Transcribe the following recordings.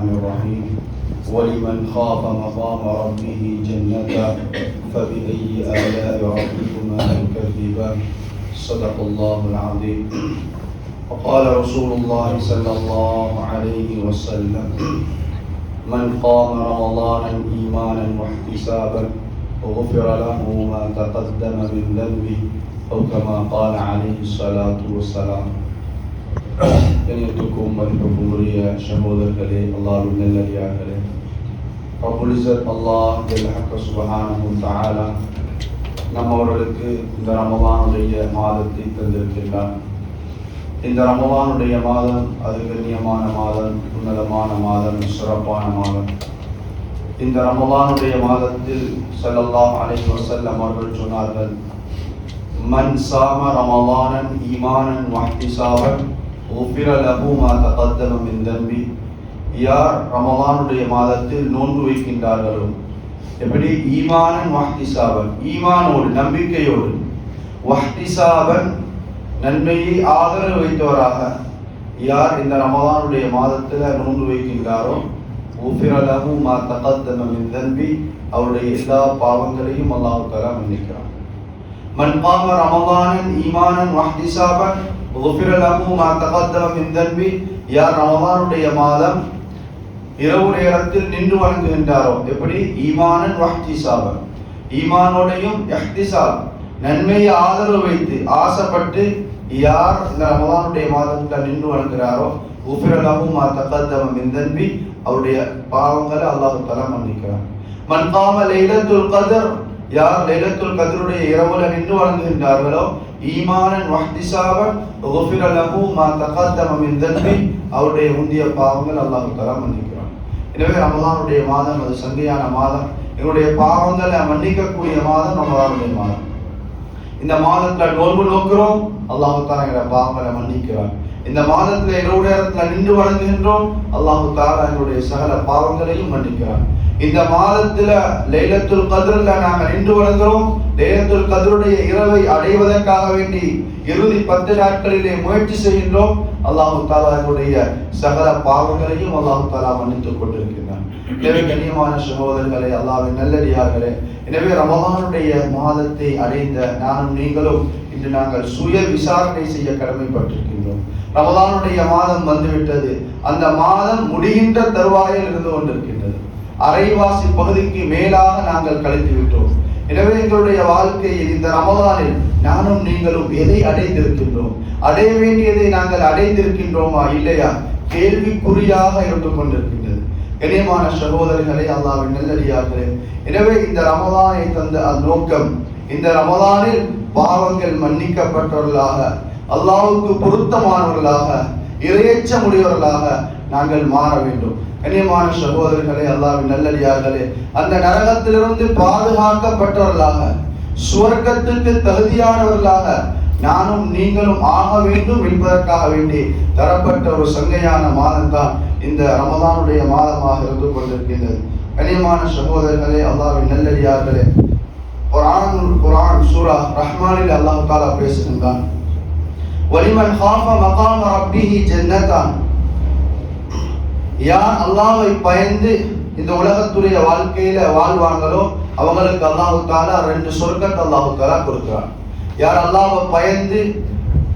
الرحمن الرحيم ولمن خاف مقام ربه جنتان فبأي آلاء ربكما تكذبان صدق الله العظيم. وقال رسول الله صلى الله عليه وسلم من قام رمضانا إيمانا واحتسابا غفر له ما تقدم من ذنبه أو كما قال عليه الصلاة والسلام. கண்ணியத்துக்கும் மதிப்புக்கும் உரிய சகோதரர்களே, அல்லாஹ்வின் நல்லடியார்களே, ரப்புல் இஸ்ஸத் அல்லாஹ் சுப்ஹானஹு வ தஆலா நம்மவர்களுக்கு இந்த ரமலானுடைய மாதத்தை தந்திருக்கின்றார். இந்த ரமலானுடைய மாதம் அது கண்ணியமான மாதம், உன்னதமான மாதம், சிறப்பான மாதம். இந்த ரமலானுடைய மாதத்தில் ஸல்லல்லாஹு அலைஹி வஸல்லம் அவர்கள் சொன்னார்கள், மன் சாம ரமலானன் ஈமானன் வஹ்திசாபன் غفر له ما تقدم من ذنبه. யார் ரமலானுடைய மாதத்தில் நோன்பு வைக்கின்றார்களோ, எப்படி ஈமானன் வஹ்திசாபன், ஈமானோடு நம்பிக்கையோடு, வஹ்திசாபன் நன்மையை ஆதரவு வைத்தவராக யார் இந்த ரமலானுடைய மாதத்தில் நோன்பு வைக்கின்றாரோ, غفر له ما تقدم من ذنبه, அவருடைய எல்லா பாவங்களையும் அல்லாஹ் தஆலா மன்னிக்கிறான். மன் قام رمضانا ايمانا واحتسابا غفر له ما تقدم من ذنبه. யார் ரமலானுடைய மாதம் இரவு நேரத்தில் நின்று வணங்குகின்றாரோ, எப்படி ஈமானன் வஹ்திசாபன், ஈமானோடையும் இஹ்திசாப் நன்மையை ஆதரவு வைத்து ஆசைப்பட்டு யார் இந்த ரமலானுடைய மாதத்தில் நின்று வணங்குகிறாரோ, غفر له ما تقدم من ذنبه, அவருடைய பாவங்களை அல்லாஹ் தஆலா மன்னிக்கிறான். மன் قام லைலத்துல் கத்ர், யார் லைலத்துல் கத்ருடைய இரவுல நின்று வணங்குகின்றார்களோ, ஈமானன் வஹ்திசாபன் غفر له ما تقدم من ذنبه, அவருடைய முந்திய பாவங்கள் அல்லாஹ் தஆலா மன்னிக்கிறான். எனவே ரமலானுடைய மாதம் அது சங்கையான மாதம், எங்களுடைய பாவங்களை மன்னிக்கக்கூடிய மாதம் ரமலானுடைய மாதம். இந்த மாதத்துல நோன்பு நோக்கிறோம், அல்லாஹ் தஆலா எங்களுடைய பாவங்களை மன்னிக்கிறான். இந்த மாதத்துல இரவு நேரத்துல நின்று வணங்குகின்றோம், அல்லாஹ் தஆலா எங்களுடைய சகல பாவங்களையும் மன்னிக்கிறான். இந்த மாதத்துல லைலத்துல் கத்ர்ல நாங்க நின்று வணங்குறோம், லைலத்துல் கத்ருடைய இரவை அடைவதற்காக வேண்டி இறுதி 10 நாட்களிலே முயற்சி செய்கின்றோம், அல்லாஹ் தஆலா எங்களுடைய சகல பாவங்களையும் அல்லாஹ் தஆலா மன்னித்துக் கொண்டிருக்கிறான். எனவே கண்ணியமான சகோதரர்களே, அல்லாஹ்வின் நல்லடியார்களே, எனவே ரமலானுடைய மாதத்தை அடைந்த நானும் நீங்களும் இன்று நாங்கள் சுய விசாரணை செய்ய கடமைப்பட்டிருக்கின்றோம். ரமலானுடைய மாதம் வந்துவிட்டது, அந்த மாதம் முடிகின்ற தருவாயில் இருந்து கொண்டிருக்கின்றது. அரைவாசி பகுதிக்கு மேலாக நாங்கள் கழித்து விட்டோம். எனவே எங்களுடைய வாழ்க்கையில் இந்த ரமலானில் நானும் நீங்களும் எதை அடைந்திருக்கின்றோம், அடைய வேண்டியதை நாங்கள் அடைந்திருக்கின்றோமா இல்லையா, கேள்விக்குறியாக இருந்து கொண்டிருக்கின்றது. கண்ணியமான சகோதரர்களே, அல்லாஹ்வின் நல்லடியார்களே, எனவே இந்த ரமலானை தந்த நோக்கம், இந்த ரமலானில் பாவங்கள் மன்னிக்கப்பட்டவர்களாக, அல்லாஹ்வுக்கு பொருத்தமானவர்களாக, இறையச்சமுடையவர்களாக நாங்கள் மாற வேண்டும். கண்ணியமான சகோதரர்களே, அல்லாஹ்வின் நல்லடியார்களே, அந்த நரகத்திலிருந்து பாதுகாக்கப்பட்டவர்களாக, சுவர்க்கத்துக்கு தகுதியானவர்களாக நானும் நீங்களும் ஆக வேண்டும் என்பதற்காக வேண்டி தரப்பட்ட ஒரு சங்கையான மாதம் தான் இந்த ரமலானுடைய மாதமாக இருந்து கொண்டிருக்கின்றது. கண்ணியமான சகோதரர்களே, அல்லாஹ்வின் நல்லடியார்களே, குர்ஆன் சூரா ரஹ்மானில் அல்லாஹ் தஆலா பேசுகின்றான், வலிமன் காஃப மகாம ரப்பிஹி ஜன்னதான். யார் அல்லாஹ்வை பயந்து இந்த உலகத்துடைய வாழ்க்கையில வாழ்வாங்களோ, அவங்களுக்கு அல்லாஹ் தஆலா 2 சொர்க்கத்தை அல்லாஹ் தஆலா கொடுக்கிறான். யார் அல்லாஹ்வை பயந்து,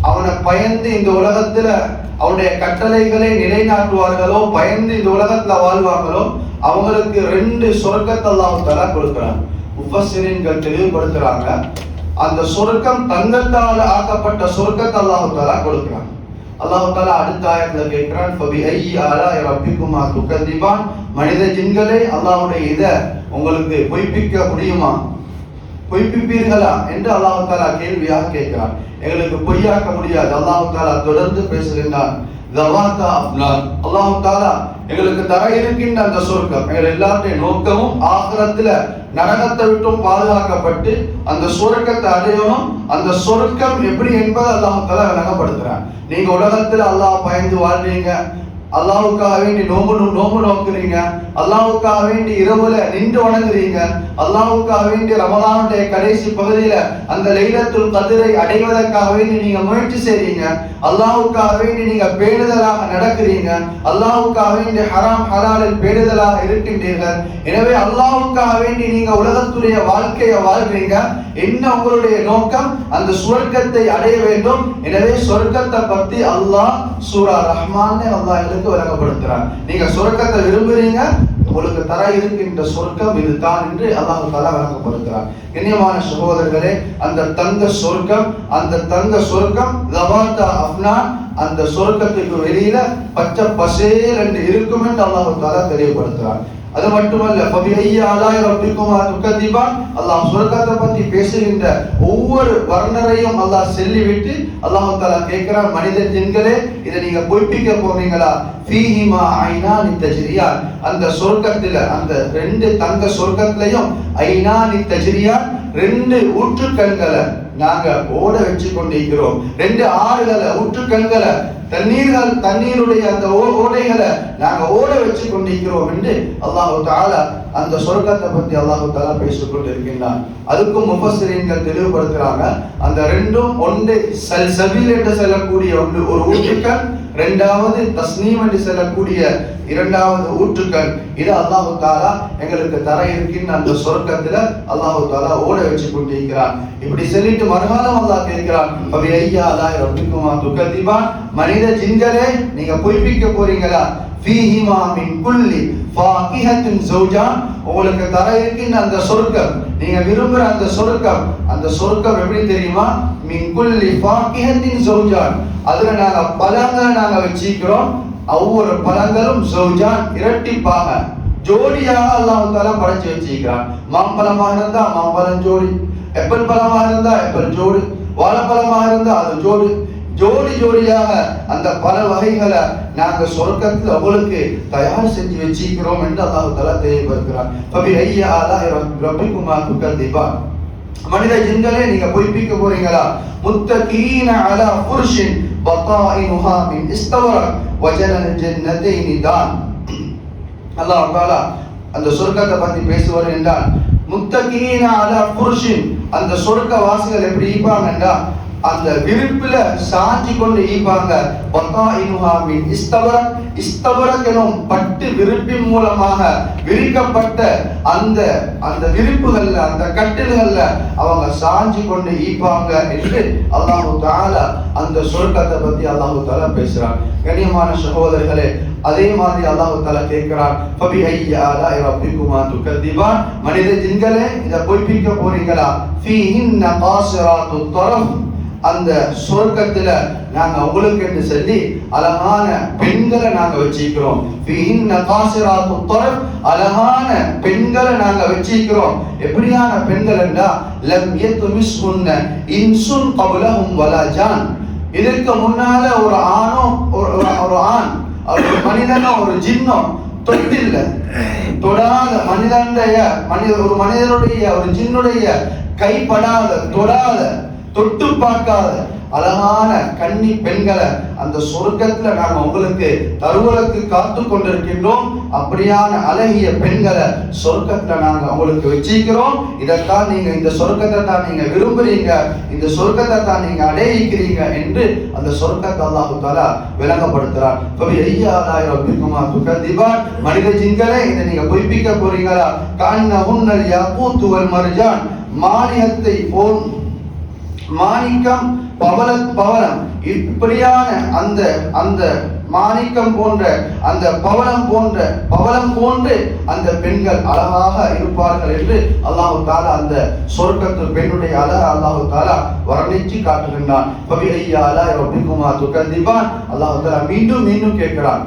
அவனை பயந்து இந்த உலகத்துல அவனுடைய கட்டளைகளை நிலைநாட்டுவார்களோ, பயந்து இந்த உலகத்துல வாழ்வாங்களோ, அவங்களுக்கு 2 சொர்க்கத்தை அல்லாஹ் தஆலா கொடுக்கிறான். முஃபஸ்ஸிரீன்கள் தெளிவுபடுத்துறாங்க, அந்த சொர்க்கம் தங்கத்தால் ஆக்கப்பட்ட சொர்க்கத்தை அல்லாஹ் தஆலா கொடுக்கிறான். அல்லாஹ் தஆலா அடுத்த ஆயத்துல கேட்கிறான், ஃபபிஐயி ஆலாஇ ரப்பிக்குமா துகதிபான், மனித ஜின்களே, அல்லாஹ்வுடைய இதை உங்களுக்கு பொய்ப்பிக்க முடியுமா, பொய்ப்பிப்பீர்களா என்று அல்லாஹ் தஆலா கேள்வியாக கேட்கிறான். எங்களுக்கு பொய்யாக்க முடியாது. அல்லாஹ் தஆலா தொடர்ந்து பேசுகின்றான், தவாத்தா அஃப்னான், அல்லாஹ் தஆலா எங்களுக்கு தர இருக்கின்ற அந்த சொர்க்கம், எங்கள் எல்லாருடைய நோக்கமும் ஆகிரத்துல நரகத்தை விட்டும் பாதுகாக்கப்பட்டு அந்த சொர்க்கத்தை அடையணும். அந்த சொர்க்கம் எப்படி என்பதை அல்லாஹ் தஆலா விளங்கப்படுத்துறான். நீங்க உலகத்துல அல்லாஹ் பயந்து வாழ்றீங்க, அல்லாஹ்வுக்காக வேண்டி நோன்பு நோக்குறீங்க, அல்லாஹ்வுக்காக வேண்டி இரவுல நின்று வணங்குறீங்க, அல்லாஹ்வுக்காக வேண்டி ரமலானுடைய கடைசி பகுதியில அந்த லைலத்துல் கத்ரை அடைவதற்காக வேண்டி நீங்க முயற்சி செய்றீங்க, அல்லாஹ்வுக்காக வேண்டி நீங்க பேணுதலாக நடக்கிறீங்க, அல்லாஹ்வுக்காக வேண்டி ஹராம் ஹலாலில் பேணுதலாக இருக்கின்றீர்கள். எனவே அல்லாஹ்வுக்காக வேண்டி நீங்க உலகத்துடைய வாழ்க்கையை வாழ்றீங்க. என்ன உங்களுடைய நோக்கம்? அந்த சுவர்க்கத்தை அடைய வேண்டும். எனவே சொர்க்கத்தை பத்தி அல்லாஹ் சூரா ரஹ்மான் அல்லாஹ் எங்களுக்கு விளங்கப்படுத்துறார். நீங்க சொர்க்கத்தை விரும்புறீங்க, உங்களுக்கு தர இருக்கின்ற சொர்க்கம் இதுதான் என்று அல்லாஹ் தஆலா விளங்கப்படுத்துறார். கண்ணியமான சகோதரர்களே, அந்த தங்க சொர்க்கம் ஜவாத்தா அஃப்னான், அந்த சொர்க்கத்துக்கு வெளியில பச்சை பசேல் என்று இருக்கும் என்று அல்லாஹ் தஆலா தெரியப்படுத்துறார். அது மட்டுமல்ல, ஃபபிஐய ஆலாஇ ரப்பிக்குமா துகதிபான், அல்லாஹ் சொர்க்கத்தை பத்தி பேசுகின்ற ஒவ்வொரு வர்ணரையும் அல்லாஹ் சொல்லிவிட்டு அல்லாஹ் தஆலா கேட்கிறான், மனித ஜின்களே இதை நீங்க பொய்ப்பிக்க போறீங்களா? ஃபீஹிமா ஐனானி தஜ்ரியான், அந்த சொர்க்கத்துல அந்த ரெண்டு தங்க சொர்க்கத்திலையும் ஐனானி தஜ்ரியான், ரெண்டு ஊற்றுக்கண்களை நாங்க ஓட வச்சு கொண்டிருக்கிறோம், ரெண்டு ஆறுகளை ஊற்றுக்கண்களை தண்ணீருடைய அந்த ஓடைகளை நாங்க ஓட வச்சு கொண்டிருக்கிறோம் என்று அல்லாஹு தஆலா அந்த சொர்க்கத்தை பத்தி அல்லாஹு தஆலா பேசிக் கொண்டிருக்கின்றான். அதுக்கும் முஃபஸ்ஸிரீன்கள் தெளிவுபடுத்துறாங்க, அந்த ரெண்டும் ஒன்று சல்சபீல் என்று சொல்லக்கூடிய ஒரு ஊற்றுக்கண், இரண்டாவது தஸ்னீம் என்று சொல்லக்கூடிய இரண்டாவது ஊற்றுக்கண். இது அல்லாஹு தஆலா எங்களுக்கு தர இருக்கின்ற அந்த சொர்க்கத்துல அல்லாஹு தஆலா ஓட வச்சு கொண்டிருக்கிறான். இப்படி சொல்லிட்டு மறுகாலம் அல்லாஹ் கேட்கிறான், ஃபபிஐய ஆலாஇ ரப்பிக்குமா துகதிபான், மனித ஜின்களே நீங்க பொய்ப்பிக்க போறீங்களா? ஃபீஹிமா மின் குல்லி ஃபாகிஹத்தின் ஸௌஜான், உங்களுக்கு தர இருக்கின்ற அந்த சொர்க்கம், நீங்க விரும்புற அந்த சொர்க்கம் எப்படி தெரியுமா? மின் குல்லி ஃபாகிஹத்தின் ஸௌஜான், அதுல நாங்க பழங்களை நாங்க வச்சிக்கிறோம், ஒவ்வொரு பழங்களும் ஸௌஜான் இரட்டிப்பாக ஜோடியாக அல்லாஹ் தஆலா படைச்சு வச்சிருக்கிறான். மாம்பழமாக இருந்தா மாம்பழம் ஜோடி, ஆப்பிள் பழமாக இருந்தா ஆப்பிள் ஜோடி, வாழைப்பழமாக இருந்தா அது ஜோடியாக அந்த பல வகைகளை நாங்க சொர்க்கத்துல உங்களுக்கு தயார் செஞ்சு வச்சிக்கிறோம் என்று அல்லாஹ் தஆலா தெளிவுபடுத்துகிறார். ஃபபிஐய ஆலாஇ ரப்பிக்குமா துகதிபான், மனித ஜின்களே நீங்க பொய்ப்பிக்க போறீங்களா? முத்தகீன அலா ஃபுர்ஷின் பதாயினுஹா மின் இஸ்தவரக் வஜனல் ஜன்னத்தைனி தான். அல்லாஹ் தஆலா அந்த சொர்க்கத்தை பத்தி பேசுவார் என்றால், முத்தகீன அலா ஃபுர்ஷின், அந்த சொர்க்க வாசிகள் எப்படி இருப்பாங்கன்னா அந்த விரிப்புல சாஞ்சி கொண்டு ஈப்பாங்க. பதாயினுஹா மின் இஸ்தவரக், இஸ்தவரக் எனும் பட்டு விரிப்பின் மூலமாக விரிக்கப்பட்ட அந்த விரிப்புகள்ல அந்த கட்டில்கள்ல அவங்க சாஞ்சி கொண்டு ஈப்பாங்க என்று அல்லாஹு தஆலா அந்த சொர்க்கத்தை பத்தி அல்லாஹு தஆலா பேசுறான். கண்ணியமான சகோதரர்களே, அதே மாதிரி அல்லாஹு தஆலா கேட்கிறான், ஃபபிஐய ஆலாஇ ரப்பிக்குமா துகதிபான், மனித ஜின்களே இதை பொய்ப்பிக்க போறீங்களா? ஃபீஹின்ன காஸிராத்துத் தரஃப், அந்த சொர்க்கத்துல நாங்க உங்களுக்கு என்று சொல்லி அழகான பெண்களை நாங்க வச்சிக்கிறோம். ஃபீஹின்ன காஸிராத்துத் தரஃப், அழகான பெண்களை நாங்க வச்சிக்கிறோம். எப்படியான பெண்கள் என்றா, லம் யத்மிஸ்ஹுன்ன இன்சுன் கப்லஹும் வலா ஜான், இதற்கு முன்னால ஒரு ஆணோ ஒரு ஆண் ஒரு மனிதனோ ஒரு ஜின்னோ தொட்டில்ல தொடாத, ஒரு மனிதனுடைய ஒரு ஜின்னுடைய கைப்படாத, தொடாத, தொட்டு பார்க்காத அழகான கன்னி பெண்களை அந்த சொர்க்கத்துல நாங்க உங்களுக்கு தருவதற்கு காத்து கொண்டிருக்கின்றோம். அப்படியான அழகிய பெண்களை சொர்க்கத்துல நாங்க உங்களுக்கு வச்சிக்கிறோம். இதைத்தான் நீங்க, இந்த சொர்க்கத்தை தான் நீங்க விரும்புறீங்க, இந்த சொர்க்கத்தை தான் நீங்க அடையிக்கிறீங்க என்று அந்த சொர்க்கத்தை அல்லாஹ் தஆலா விளங்கப்படுத்துறார். ஃபபிஐய ஆலாஇ ரப்பிக்குமா துகதிபான், மனித ஜின்களே இதை நீங்க பொய்ப்பிக்க போறீங்களா? கஅன்னஹுன்னல் யாகூத் வல் மர்ஜான், மாணிக்கத்தை போல் மாணிக்கம் பவளம் இப்படியான அந்த மாணிக்கம் போன்ற அந்த பவளம் போன்று அந்த பெண்கள் அழகாக இருப்பார்கள் என்று அல்லாஹ் தஆலா அந்த சொர்க்கத்து பெண்ணுடைய அழகை அல்லாஹ் தஆலா வர்ணிச்சு காட்டுகின்றான். ஃபபிஐய ஆலாஇ ரப்பிக்குமா துகதிபான், அல்லாஹ் தஆலா மீண்டும் கேட்கிறான்.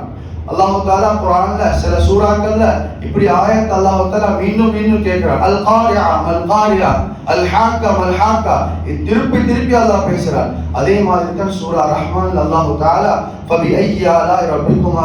அல்லாஹ் தஆலா குர்ஆன்ல சில சூறாக்கள்ல இப்படி ஆயத் அல்லாஹ் தஆலா மீண்டும் கேட்கிறான். அல் காரியா மல் காரியா, அல் ஹாக்கா மல் ஹாக்கா, திருப்பி அல்லாஹ் பேசுறார். அதே மாதிரி தான் சூரா ரஹ்மான்ல அல்லாஹ் தஆலா ஃபபிஐய ஆலாஇ ரப்பிக்குமா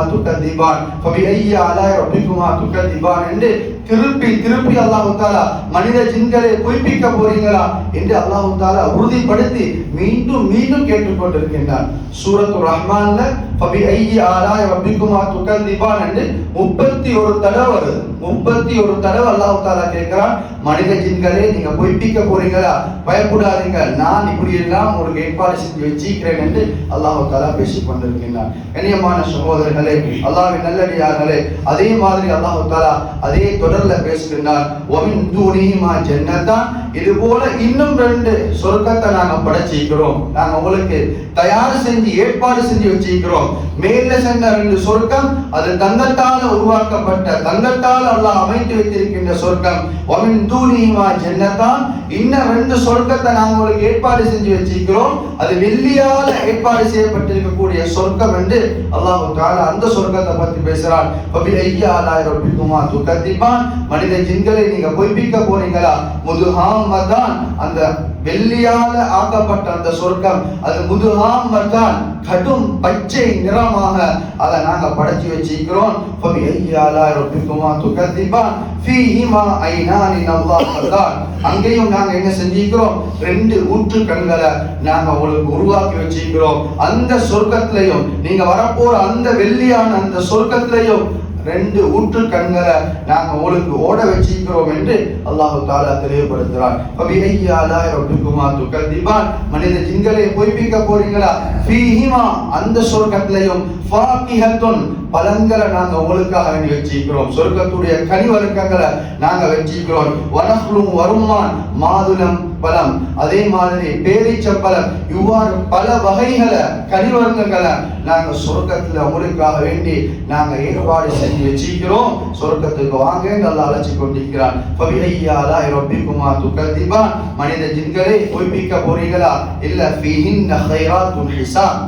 துகதிபான் என்று திருப்பி திருப்பி அல்லாஹ் தஆலா மனித ஜின்களை பொய்ப்பிக்க போறீங்களா என்று அல்லாஹ் தஆலா உறுதிப்படுத்தி மீண்டும் மீண்டும் கேட்டுக்கொண்டிருக்கின்றான். சூரத்துர் ரஹ்மான்ல ஃபபி ஐயி ஆலாஇ ரப்பிக்குமா துகதிபான் என்று 31 தடவை வருது. 31 தடவை அல்லாஹ் தஆலா கேட்கிறான், மனித ஜின்களே நீங்க பொய்ப்பிக்க போறீங்களா, பயப்படாதீங்க, நான் இப்படி எல்லாம் உங்களுக்கு ஏற்பாடு செஞ்சு வச்சிருக்கிறேன் என்று அல்லாஹ் தஆலா பேசிக் கொண்டிருக்கின்றான். கண்ணியமான சகோதரர்களே, அல்லாஹ்வின் நல்லடியார்களே, அதே மாதிரி அல்லாஹ் தஆலா அதே தொடர்ல பேசுகின்றான். வமின் தூனிஹிமா ஜன்னதான், இது போல இன்னும் 2 சொர்க்கத்தை நாங்க படைச்சிக்கிறோம், நாங்க உங்களுக்கு தயார் செஞ்சு ஏற்பாடு செஞ்சு வச்சிருக்கிறோம். மேல சென்ற 2 சொர்க்கம் அது தங்கத்தால உருவாக்கப்பட்ட, தங்கத்தால் அல்லாஹ் அமைத்து வைத்திருக்கின்ற சொர்க்கம். வமின் தூனிஹிமா ஜன்னதான், இன்னும் 2 சொர்க்கத்தை நாங்க உங்களுக்கு ஏற்பாடு செஞ்சு வச்சிருக்கிறோம், அது வெள்ளியால ஏற்பாடு செய்யப்பட்டிருக்கக்கூடிய சொர்க்கம் என்று அல்லாஹ் தஆலா அந்த சொர்க்கத்தை பத்தி பேசுறான். ஃபபி ஐயி ஆலாஇ ரப்பிக்குமா துகதிபான், மனித ஜின்களை நீங்க பொய்ப்பிக்க போறீங்களா, முதுஹாமதான், அந்த வெள்ளியால ஆக்கப்பட்ட அந்த சொர்க்கம் அது முதுஹாமதான், கடும் பச்சை நிறமாக அதை நாங்க படைச்சு வச்சிருக்கிறோம். ஃபபி ஐயி ஆலாஇ ரப்பிக்குமா துகதிபான் ஃபீஹிமா ஐனானி நல்லாஹதான், அங்கேயும் நாங்க என்ன செஞ்சிருக்கிறோம், 2 ஊற்று கண்களை நாங்க உங்களுக்கு உருவாக்கி வச்சிருக்கிறோம். அந்த சொர்க்கத்திலையும் நீங்க வரப்போற அந்த வெள்ளியான அந்த சொர்க்கத்திலையும் 2 ஊற்று கண்களை நாங்க உங்களுக்கு ஓட வச்சிருக்கிறோம் என்று அல்லாஹ் தஆலா தெளிவுபடுத்துறார். ஃபபி ஐயி ஆலாஇ ரப்பிக்குமா துகதிபான், மனித ஜின்களை பொய்ப்பிக்க போறீங்களா, ஃபீஹிமா அந்த சொர்க்கத்திலையும் ஃபாகிஹத்துன், பழங்களை நாங்க உங்களுக்காக வேண்டி வச்சிருக்கிறோம், சொர்க்கத்துடைய கனி வர்க்கங்களை நாங்க வச்சிருக்கிறோம். வனஹ்லும் வருமான், மாதுளம் பழம், அதே மாதிரி பேரீச்சம்பழம், இவ்வாறு பல வகைகளை கனிவர்க்கங்களை நாங்க சொர்க்கத்துல உங்களுக்காக வேண்டி நாங்க ஏற்பாடு செஞ்சு வச்சிருக்கிறோம், சொர்க்கத்துக்கு வாங்க அல்லாஹ் அழைச்சு கொண்டிருக்கிறான். ஃபபி ஐயி ஆலாஇ ரப்பிக்குமா துகதிபான், மனித ஜின்களை பொய்ப்பிக்க போறீங்களா, இல்ல ஃபீஹின்ன கைராத்துன் ஹிசான்,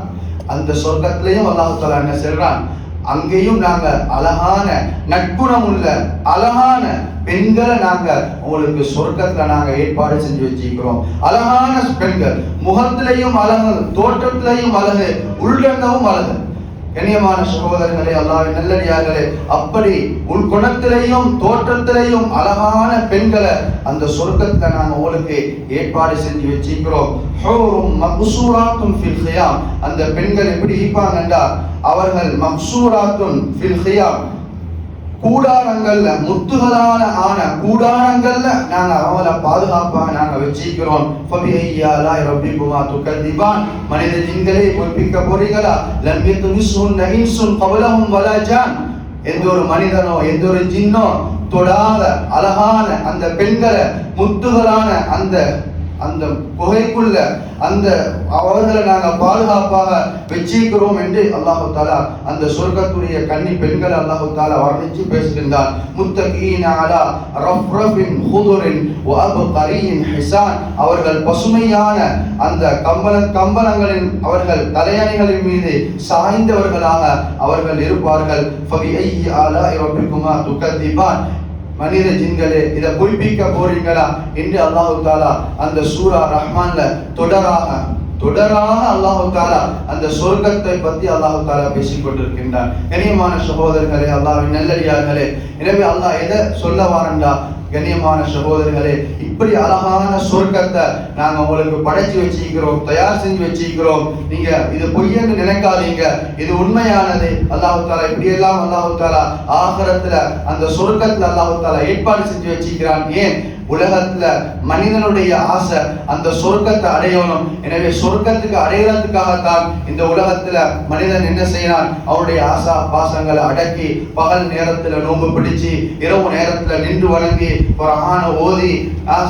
அந்த சொர்க்கத்திலையும் அல்லாஹ் தஆலா என்ன சொல்றான், அங்கேயும் நாங்க அழகான நற்குணம் உள்ள அழகான பெண்களை நாங்க உங்களுக்கு சொர்க்கத்துல நாங்க ஏற்பாடு செஞ்சு வச்சிருக்கிறோம். அழகான பெண்கள், முகத்திலையும் அழகு, தோற்றத்திலையும் அழகு, உள்ரங்கமும் அழகு. கண்ணியமான சகோதரர்களே, அல்லாஹ்வின் நல்லடியார்களே, அப்படி உள்குணத்திலையும் தோற்றத்திலையும் அழகான பெண்களை அந்த சொர்க்கத்துல நாங்க உங்களுக்கு ஏற்பாடு செஞ்சு வச்சிருக்கிறோம். ஹூரும் மக்சூராத்துன் ஃபில் கியாம், அந்த பெண்கள் எப்படி இருப்பாங்கன்றா, அவர்கள் மக்சூராத்துன் ஃபில் கியாம், கூடாரங்கள்ல, முத்துகளான ஆன கூடாரங்கள்ல நாங்க அவங்கள பாதுகாப்பாக நாங்க வச்சிருக்கிறோம். ஃபபி ஐயி ஆலாஇ ரப்பிக்குமா துகதிபான், மனித ஜின்களை பொய்ப்பிக்க போறீங்களா, லம் யத்மிஸ்ஹுன்ன இன்சுன் கப்லஹும் வலா ஜான், எந்த ஒரு மனிதனோ எந்த ஒரு ஜின்னோ தொடாத அழகான அந்த பெண்களை, முத்துகளான அந்த அந்த குகைக்குள்ள அந்த அவர்களை நாங்க பாதுகாப்பாக வச்சிருக்கிறோம் என்று அல்லாஹ் தஆலா அந்த சொர்க்கத்துடைய கன்னி பெண்களை அல்லாஹ் தஆலா வர்ணித்து பேசுகின்றான். முத்தகீன அலா ரஃப்ரஃபின் ஹுதுரின் வ அப்கரியின் ஹிசான், அவர்கள் பசுமையான அந்த கம்பளங்களின் அவர்கள் தலையணைகளின் மீது சாய்ந்தவர்களாக அவர்கள் இருப்பார்கள். ஃபபி ஐயி ஆலாஇ ரப்பிக்குமா துகதிபான், மனித ஜின்களே இதை பொய்ப்பிக்க போறீங்களா என்று அல்லாஹ் தஆலா அந்த சூரா ரஹ்மான்ல தொடராக அல்லாஹ் தஆலா அந்த சொர்க்கத்தை பத்தி அல்லாஹ் தஆலா பேசிக் கொண்டிருக்கின்றார். கண்ணியமான சகோதரர்களே, அல்லாஹ்வின் நல்லடியார்களே, எனவே அல்லாஹ் எதை சொல்ல வாரண்டா, கண்ணியமான சகோதரர்களே, இப்படி அழகான சொர்க்கத்தை நாங்க உங்களுக்கு படைச்சு வச்சிருக்கிறோம், தயார் செஞ்சு வச்சிருக்கிறோம். நீங்க இது பொய்யன்னு நினைக்காதீங்க, இது உண்மையானது. அல்லாஹ் தஆலா இப்படி எல்லாம் அல்லாஹ் தஆலா ஆகிரத்துல அந்த சொர்க்கத்துல அல்லாஹ் தஆலா ஏற்பாடு செஞ்சு வச்சிருக்கிறான். ஏன் உலகத்துல மனிதனுடைய ஆசை அந்த சொர்க்கத்தை அடையணும். எனவே சொர்க்கத்துக்கு அடையறதுக்காகத்தான் இந்த உலகத்துல மனிதன் என்ன செய்யறான், அவருடைய ஆசா பாசங்களை அடக்கி பகல் நேரத்துல நோன்பு பிடிச்சு இரவு நேரத்துல நின்று வணங்கி குர்ஆனை ஓதி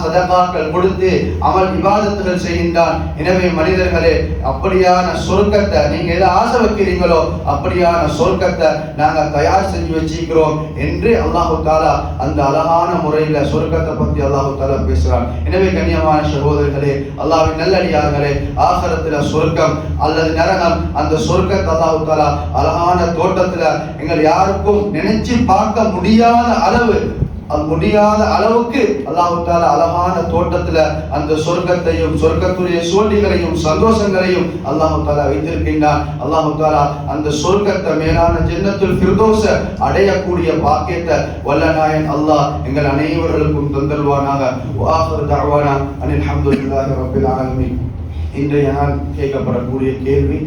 சதகாக்கள் கொடுத்து அமல் இபாதத்துகள் செய்கின்றான். எனவே மனிதர்களே, அப்படியான சொர்க்கத்தை நீங்க எதை ஆசை வைக்கிறீங்களோ அப்படியான சொர்க்கத்தை நாங்க தயார் செஞ்சு வச்சிருக்கிறோம் என்று அல்லாஹ் தஆலா அந்த அழகான முறையில சொர்க்கத்தை பத்தி அல்லாஹ் தஆலா பேசுறான். எனவே கண்ணியமான சகோதரர்களே, அல்லாஹ்வின் நல்லடியார்களே, ஆகிரத்துல சொர்க்கம் அல்லது நரகம், அந்த சொர்க்கத்தை அல்லாஹ் தஆலா அழகான தோட்டத்துல எங்கள் யாருக்கும் நினைச்சு பார்க்க முடியாத அளவு முடியாத அளவுக்கு அல்லாஹ் தஆலா அழகான தோட்டத்துல அந்த சொர்க்கத்தையும் சொர்க்கத்துடைய சோழிகளையும் சந்தோஷங்களையும் அல்லாஹ் தஆலா வைத்திருக்கின்றான். அல்லாஹ் தஆலா அந்த சொர்க்கத்தை மேலான ஜன்னத்துல் ஃபிர்தௌஸ அடையக்கூடிய பாக்கியத்தை வல்லநாயன் அல்லாஹ் எங்கள் அனைவர்களுக்கும் தந்தல்வானாக. வஆகிரு தஅவானா அனில் ஹம்துலில்லாஹி ரப்பில் ஆலமீன். இன்றைய நாள் கேட்கப்படக்கூடிய கேள்வி,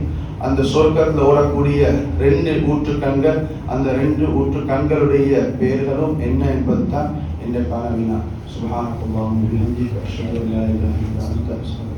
அந்த சொர்க்கத்தில் ஓடக்கூடிய 2 ஊற்றுக்கண்கள், அந்த 2 ஊற்றுக்கண்களுடைய பெயர்களும் என்ன என்பது தான் இன்றைக்கான வினா. சுப்ஹானல்லாஹி வ பிஹம்திஹி அஷ்ஹது அல்லா இலாஹா இல்லா அன்த அஸ்தக்ஃபிருக்க